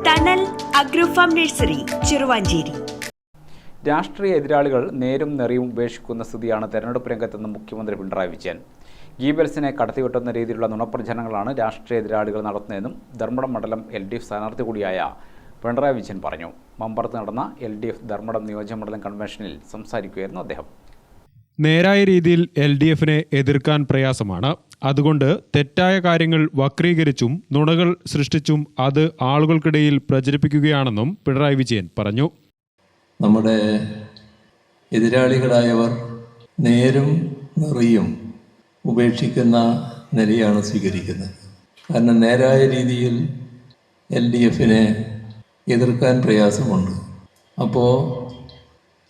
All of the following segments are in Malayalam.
തണൽ അഗ്രോഫാം നഴ്സറി, ചെറുവാഞ്ചേരി. രാഷ്ട്രീയ എതിരാളികൾ നേരും നെറിയും ഉപേക്ഷിക്കുന്ന സ്ഥിതിയാണ് തെരഞ്ഞെടുപ്പ് രംഗത്തെന്ന് മുഖ്യമന്ത്രി പിണറായി വിജയൻ. ഗീബൽസിനെ കടത്തിവെട്ടുന്ന രീതിയിലുള്ള നുണപ്രചരണങ്ങളാണ് രാഷ്ട്രീയ എതിരാളികൾ നടത്തുന്നതെന്നും ധർമ്മടം മണ്ഡലം LDF സ്ഥാനാർത്ഥി കൂടിയായ പിണറായി വിജയൻ പറഞ്ഞു. മമ്പറത്ത് നടന്ന LDF ധർമ്മടം നിയോജകമണ്ഡലം കൺവെൻഷനിൽ സംസാരിക്കുകയായിരുന്നു അദ്ദേഹം. നേരായ രീതിയിൽ LDFനെ എതിർക്കാൻ പ്രയാസമാണ്. അതുകൊണ്ട് തെറ്റായ കാര്യങ്ങൾ വക്രീകരിച്ചും നുണകൾ സൃഷ്ടിച്ചും അത് ആളുകൾക്കിടയിൽ പ്രചരിപ്പിക്കുകയാണെന്നും പിണറായി വിജയൻ പറഞ്ഞു. നമ്മുടെ എതിരാളികളായവർ നേരും നെറിയും ഉപേക്ഷിക്കുന്ന നിലയാണ് സ്വീകരിക്കുന്നത്. കാരണം നേരായ രീതിയിൽ LDFനെ എതിർക്കാൻ പ്രയാസമുണ്ട്. അപ്പോൾ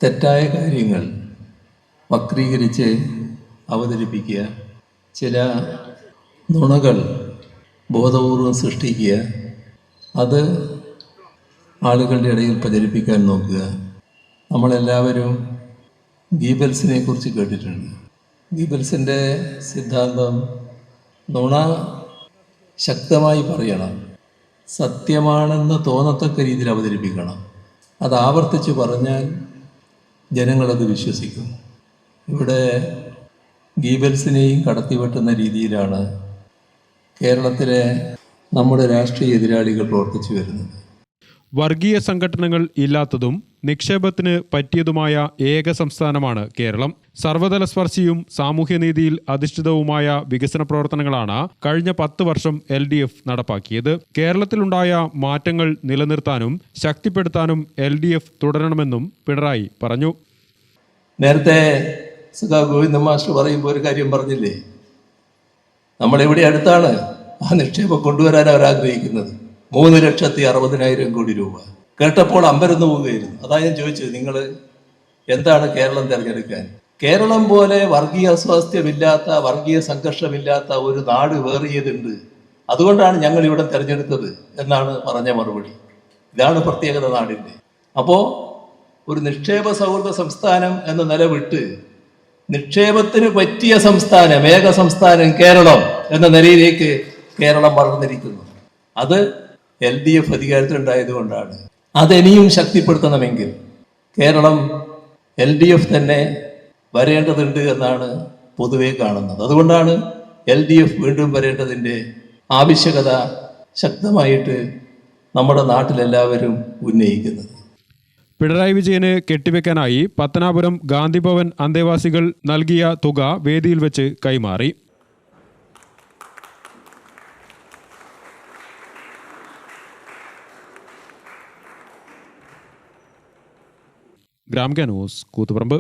തെറ്റായ കാര്യങ്ങൾ വക്രീകരിച്ച് അവതരിപ്പിക്കുക, ചില നുണകൾ ബോധപൂർവം സൃഷ്ടിക്കുക, അത് ആളുകളുടെ ഇടയിൽ പ്രചരിപ്പിക്കാൻ നോക്കുക. നമ്മളെല്ലാവരും ഗീബൽസിനെ കുറിച്ച് കേട്ടിട്ടുണ്ട്. ഗീബൽസിൻ്റെ സിദ്ധാന്തം നുണ ശക്തമായി പറയണം, സത്യമാണെന്ന് തോന്നത്തക്ക രീതിയിൽ അവതരിപ്പിക്കണം. അത് ആവർത്തിച്ച് പറഞ്ഞാൽ ജനങ്ങളത് വിശ്വസിക്കും. ഇവിടെ ഗീബൽസിനെയും കടത്തിവെട്ടുന്ന രീതിയിലാണ് കേരളത്തിലെ നമ്മുടെ രാഷ്ട്രീയ എതിരാളികൾ പ്രവർത്തിച്ചു വരുന്നത്. വർഗീയ സംഘടനകൾ ഇല്ലാത്തതും നിക്ഷേപത്തിന് പറ്റിയതുമായ ഏക സംസ്ഥാനമാണ് കേരളം. സർവ്വതല സ്പർശിയും സാമൂഹ്യനീതിയിൽ അധിഷ്ഠിതവുമായ വികസന പ്രവർത്തനങ്ങളാണ് കഴിഞ്ഞ 10 വർഷം LDF നടപ്പാക്കിയത്. കേരളത്തിലുണ്ടായ മാറ്റങ്ങൾ നിലനിർത്താനും ശക്തിപ്പെടുത്താനും LDF തുടരണമെന്നും പിണറായി പറഞ്ഞു. നേരത്തെ ഗോവിന്ദ മാസ്റ്റർ പറയുമ്പോൾ ഒരു കാര്യം പറഞ്ഞില്ലേ, നമ്മളെവിടെ അടുത്താണ് ആ നിക്ഷേപം കൊണ്ടുവരാൻ അവരാഗ്രഹിക്കുന്നത്. 3,60,000 കോടി രൂപ കേട്ടപ്പോൾ അമ്പരന്ന് പോവുകയായിരുന്നു. അതാ ഞാൻ ചോദിച്ചത്, നിങ്ങൾ എന്താണ് കേരളം തിരഞ്ഞെടുക്കാൻ? കേരളം പോലെ വർഗീയ അസ്വാസ്ഥ്യമില്ലാത്ത, വർഗീയ സംഘർഷമില്ലാത്ത ഒരു നാട് വേറിയതുണ്ട്, അതുകൊണ്ടാണ് ഞങ്ങൾ ഇവിടെ തിരഞ്ഞെടുത്തത് എന്നാണ് പറഞ്ഞ മറുപടി. ഇതാണ് പ്രത്യേകത നാടിൻ്റെ. അപ്പോൾ ഒരു നിക്ഷേപ സൗഹൃദ സംസ്ഥാനം എന്ന നിലവിട്ട് നിക്ഷേപത്തിന് പറ്റിയ സംസ്ഥാനം, ഏക സംസ്ഥാനം കേരളം എന്ന നിലയിലേക്ക് കേരളം വളർന്നിരിക്കുന്നു. അത് LDF അധികാരത്തിലുണ്ടായതുകൊണ്ടാണ്. അതിനിയും ശക്തിപ്പെടുത്തണമെങ്കിൽ കേരളം LDF തന്നെ വരേണ്ടതുണ്ട് എന്നാണ് പൊതുവെ കാണുന്നത്. അതുകൊണ്ടാണ് LDF വീണ്ടും വരേണ്ടതിൻ്റെ ആവശ്യകത ശക്തമായിട്ട് നമ്മുടെ നാട്ടിലെല്ലാവരും ഉന്നയിക്കുന്നത്. പിണറായി വിജയന് കെട്ടിവെക്കാനായി പത്തനാപുരം ഗാന്ധിഭവൻ അന്തേവാസികൾ നൽകിയ തുക വേദിയിൽ വെച്ച് കൈമാറി. ഗ്രാമിക ന്യൂസ്, കൂത്തുപറമ്പ്.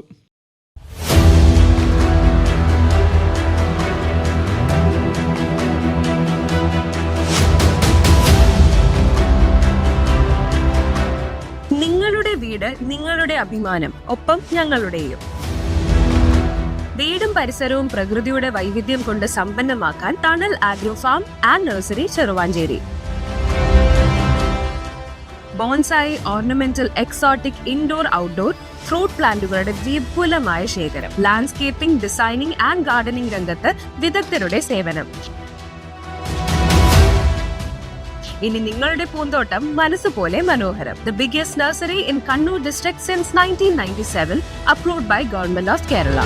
നിങ്ങളുടെ വീട്, നിങ്ങളുടെ അഭിമാനം, ഒപ്പം ഞങ്ങളുടെയും. വീടും പരിസരവും പ്രകൃതിയുടെ വൈവിധ്യം കൊണ്ട് സമ്പന്നമാക്കാൻ Thanal agrofarm and nursery, Cheruvanchery. Bonsai, ornamental, exotic, indoor, outdoor fruit പ്ലാന്റുകളുടെ വിപുലമായ ശേഖരം. ലാൻഡ്സ്കേപ്പിംഗ്, ഡിസൈനിംഗ് ആൻഡ് ഗാർഡനിംഗ് രംഗത്ത് വിദഗ്ധരുടെ സേവനം. ഇനി നിങ്ങളുടെ പൂന്തോട്ടം മനസ്സുപോലെ മനോഹരം. The biggest nursery in Kannur district since 1997, approved by Government of Kerala.